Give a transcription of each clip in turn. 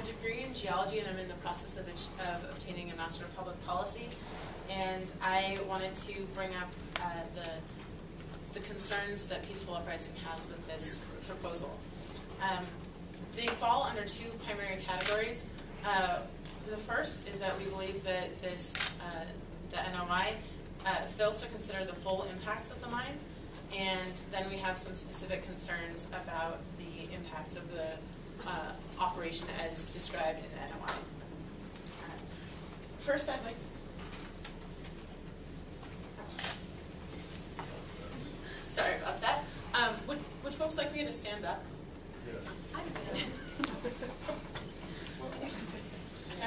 degree in geology, and I'm in the process of obtaining a Master of Public Policy. And I wanted to bring up the concerns that Peaceful Uprising has with this proposal. They fall under two primary categories. The first is that we believe that the NOI fails to consider the full impacts of the mine, and then we have some specific concerns about the impacts of the operation as described in the NOI. First, I'd like. Sorry about that. Would folks like me to stand up? Yes. I will.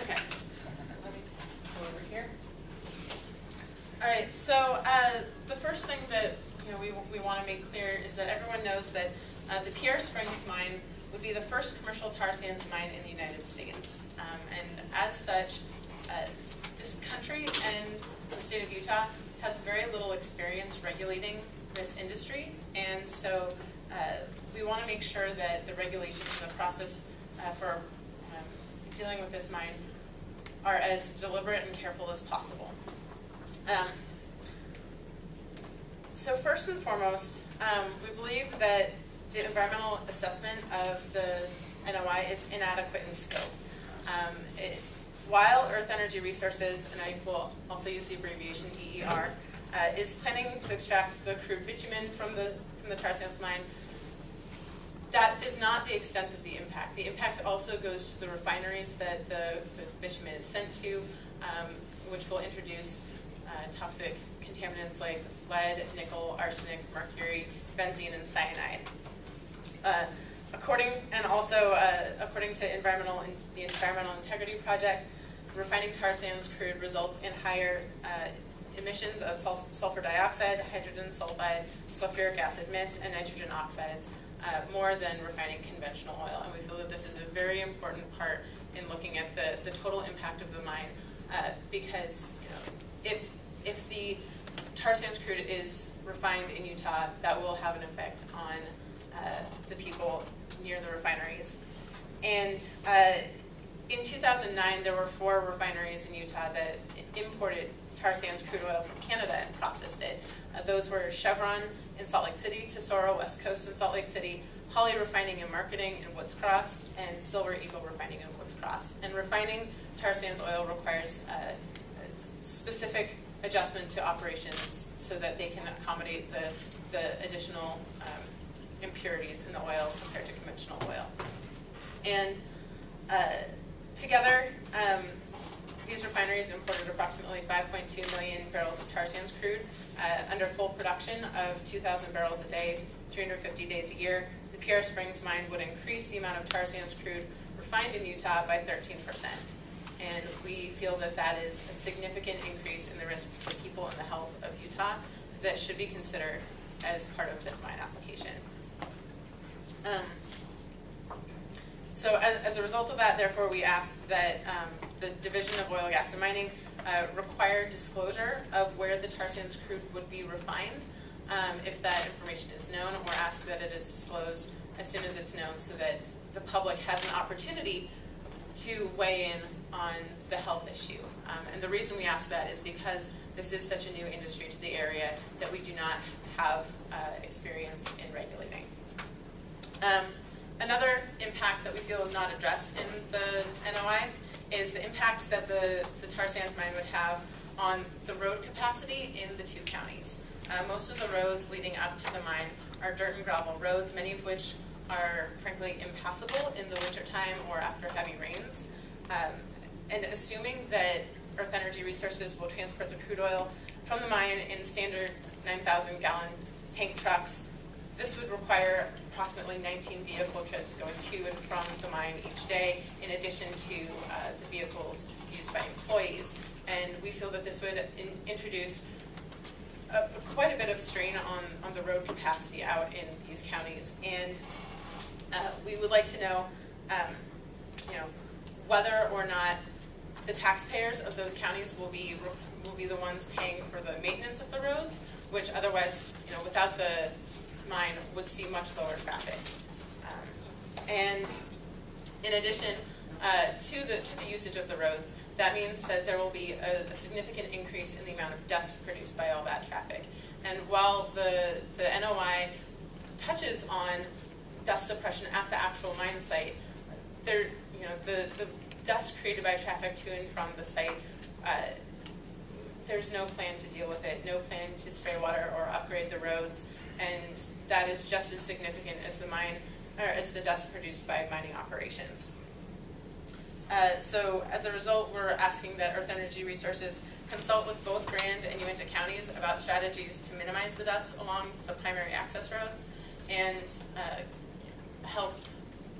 Okay. Let me go over here. All right. So the first thing that we want to make clear is that everyone knows that the Pierre Springs mine would be the first commercial tar sands mine in the United States, and as such, this country and the state of Utah has very little experience regulating this industry, and so we want to make sure that the regulations and the process for dealing with this mine are as deliberate and careful as possible. So first and foremost, we believe that the environmental assessment of the NOI is inadequate in scope. While Earth Energy Resources, and I will also use the abbreviation EER, is planning to extract the crude bitumen from the tar sands mine, that is not the extent of the impact. The impact also goes to the refineries that the bitumen is sent to, which will introduce toxic contaminants like lead, nickel, arsenic, mercury, benzene, and cyanide. According to the Environmental Integrity Project, refining tar sands crude results in higher emissions of sulfur dioxide, hydrogen sulfide, sulfuric acid mist, and nitrogen oxides, more than refining conventional oil. And we feel that this is a very important part in looking at the total impact of the mine, because if the tar sands crude is refined in Utah, that will have an effect on the people near the refineries. And in 2009, there were 4 refineries in Utah that imported tar sands crude oil from Canada and processed it. Those were Chevron in Salt Lake City, Tesoro West Coast in Salt Lake City, Holly Refining and Marketing in Woods Cross, and Silver Eagle Refining in Woods Cross. And refining tar sands oil requires specific adjustment to operations so that they can accommodate the additional impurities in the oil compared to conventional oil. And together, these refineries imported approximately 5.2 million barrels of tar sands crude. Under full production of 2,000 barrels a day, 350 days a year, the Pierre Springs mine would increase the amount of tar sands crude refined in Utah by 13%. And we feel that that is a significant increase in the risk to the people and the health of Utah that should be considered as part of this mine application. So as a result of that, therefore, we ask that the Division of Oil, Gas, and Mining require disclosure of where the tar sands crude would be refined if that information is known, or ask that it is disclosed as soon as it's known so that the public has an opportunity to weigh in on the health issue. And the reason we ask that is because this is such a new industry to the area that we do not have experience in regulating. Another impact that we feel is not addressed in the NOI is the impacts that the tar sands mine would have on the road capacity in the 2 counties. Most of the roads leading up to the mine are dirt and gravel roads, many of which are frankly impassable in the wintertime or after heavy rains. And assuming that Earth Energy Resources will transport the crude oil from the mine in standard 9,000 gallon tank trucks, this would require approximately 19 vehicle trips going to and from the mine each day, in addition to the vehicles used by employees. And we feel that this would introduce quite a bit of strain on the road capacity out in these counties. And we would like to know, whether or not the taxpayers of those counties will be the ones paying for the maintenance of the roads, which otherwise, without the mine, would see much lower traffic. And in addition, to the usage of the roads, that means that there will be a significant increase in the amount of dust produced by all that traffic. And while the NOI touches on dust suppression at the actual mine site, the dust created by traffic to and from the site, there's no plan to deal with it, no plan to spray water or upgrade the roads, and that is just as significant as the dust produced by mining operations. So as a result, we're asking that Earth Energy Resources consult with both Grand and Uinta counties about strategies to minimize the dust along the primary access roads and help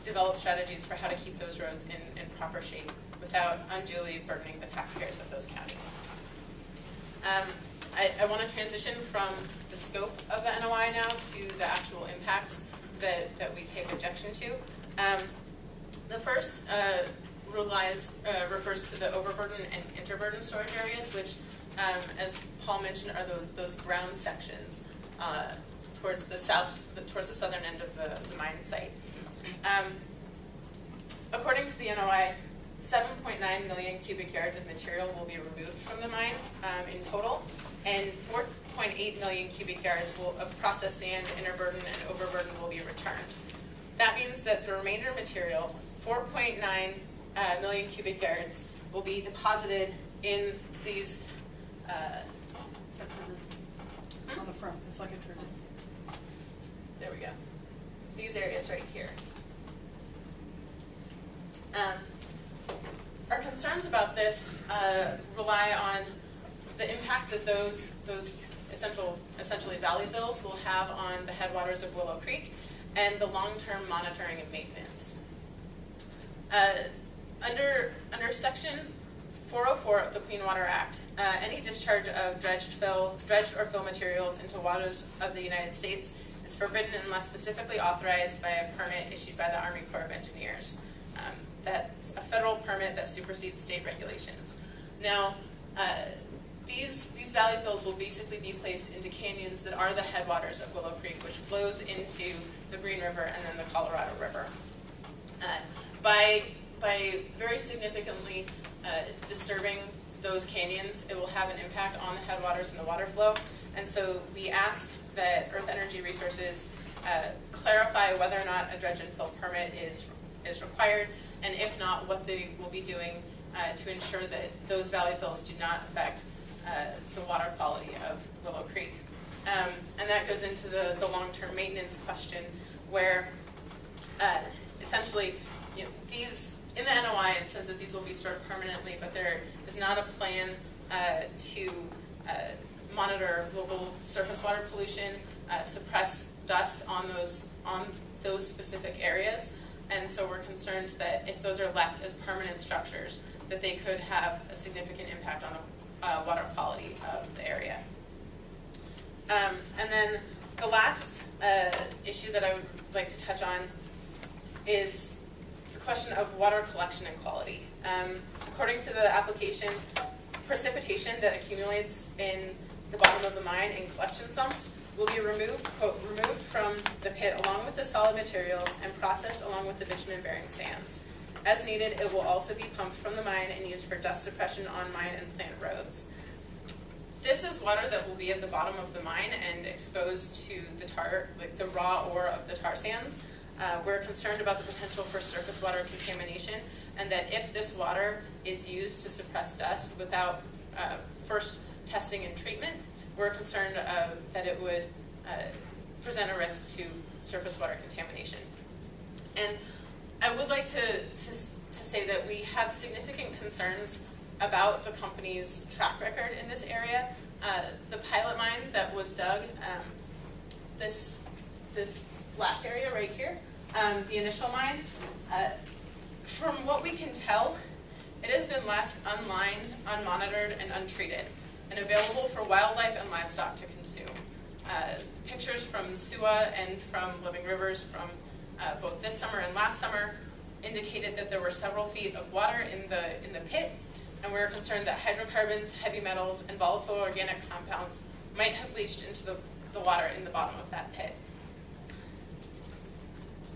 develop strategies for how to keep those roads in proper shape without unduly burdening the taxpayers of those counties. I want to transition from the scope of the NOI now to the actual impacts that we take objection to. The first refers to the overburden and interburden storage areas, which, as Paul mentioned, are those ground sections towards the southern end of the mine site. According to the NOI, 7.9 million cubic yards of material will be removed from the mine in total, and 4.8 million cubic yards of processed sand, interburden, and overburden will be returned. That means that the remainder material, 4.9 million cubic yards, will be deposited in these. On the front, it's like a turtle. There we go. These areas right here. Our concerns about this rely on the impact that those essentially valley bills will have on the headwaters of Willow Creek and the long-term monitoring and maintenance. Under Section 404 of the Clean Water Act, any discharge of dredged or fill materials into waters of the United States is forbidden unless specifically authorized by a permit issued by the Army Corps of Engineers. That's a federal permit that supersedes state regulations. Now, these valley fills will basically be placed into canyons that are the headwaters of Willow Creek, which flows into the Green River and then the Colorado River. By very significantly disturbing those canyons, it will have an impact on the headwaters and the water flow. And so we ask that Earth Energy Resources clarify whether or not a dredge and fill permit is required, and if not, what they will be doing to ensure that those valley fills do not affect the water quality of Willow Creek. And that goes into the long-term maintenance question, where essentially, these, in the NOI it says that these will be stored permanently, but there is not a plan to monitor global surface water pollution, suppress dust on those specific areas. And so we're concerned that if those are left as permanent structures, that they could have a significant impact on the water quality of the area. And then the last issue that I would like to touch on is the question of water collection and quality. According to the application, precipitation that accumulates in the bottom of the mine in collection sumps will be removed from the pit along with the solid materials and processed along with the bitumen-bearing sands. As needed, it will also be pumped from the mine and used for dust suppression on mine and plant roads. This is water that will be at the bottom of the mine and exposed to the tar, like the raw ore of the tar sands. We're concerned about the potential for surface water contamination, and that if this water is used to suppress dust without first testing and treatment, we're concerned that it would present a risk to surface water contamination. And I would like to say that we have significant concerns about the company's track record in this area. The pilot mine that was dug, this black area right here, the initial mine, from what we can tell, it has been left unlined, unmonitored, and untreated, and available for wildlife and livestock to consume. Pictures from SUA and from Living Rivers from both this summer and last summer indicated that there were several feet of water in the pit, and we're concerned that hydrocarbons, heavy metals, and volatile organic compounds might have leached into the water in the bottom of that pit.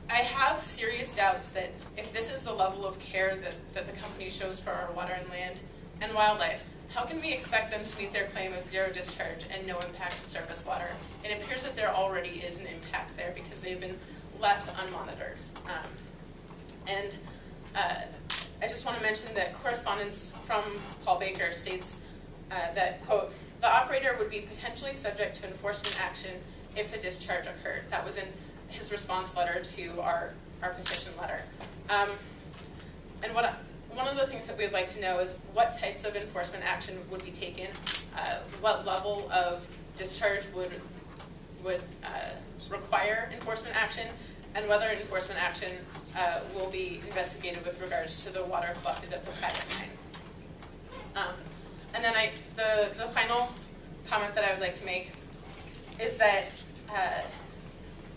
I have serious doubts that if this is the level of care that the company shows for our water and land and wildlife, how can we expect them to meet their claim of zero discharge and no impact to surface water? It appears that there already is an impact there because they've been left unmonitored. I just want to mention that correspondence from Paul Baker states that, quote, the operator would be potentially subject to enforcement action if a discharge occurred. That was in his response letter to our petition letter. And one of the things that we'd like to know is what types of enforcement action would be taken, what level of discharge would require enforcement action, and whether enforcement action will be investigated with regards to the water collected at the private mine. And then the final comment that I would like to make is that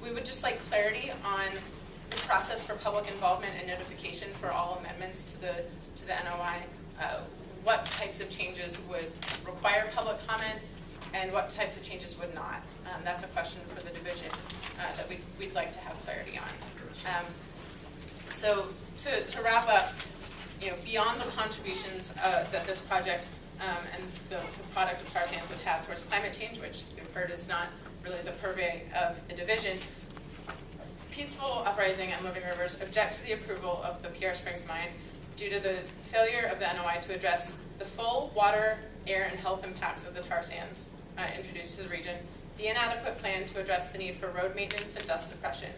we would just like clarity on the process for public involvement and notification for all amendments to the NOI. What types of changes would require public comment and what types of changes would not? That's a question for the division that we'd like to have clarity on. So to wrap up, beyond the contributions that this project and the product of tar sands would have towards climate change, which we've heard is not really the purvey of the division, Peaceful Uprising and Living Rivers object to the approval of the PR Springs mine due to the failure of the NOI to address the full water, air, and health impacts of the tar sands introduced to the region, the inadequate plan to address the need for road maintenance and dust suppression,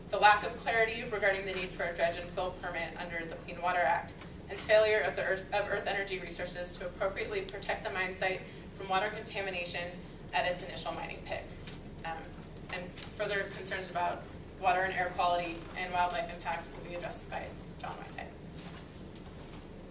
the lack of clarity regarding the need for a dredge and fill permit under the Clean Water Act, and failure of Earth Energy Resources to appropriately protect the mine site from water contamination at its initial mining pit. And further concerns about water and air quality and wildlife impacts will be addressed by John Weisheit.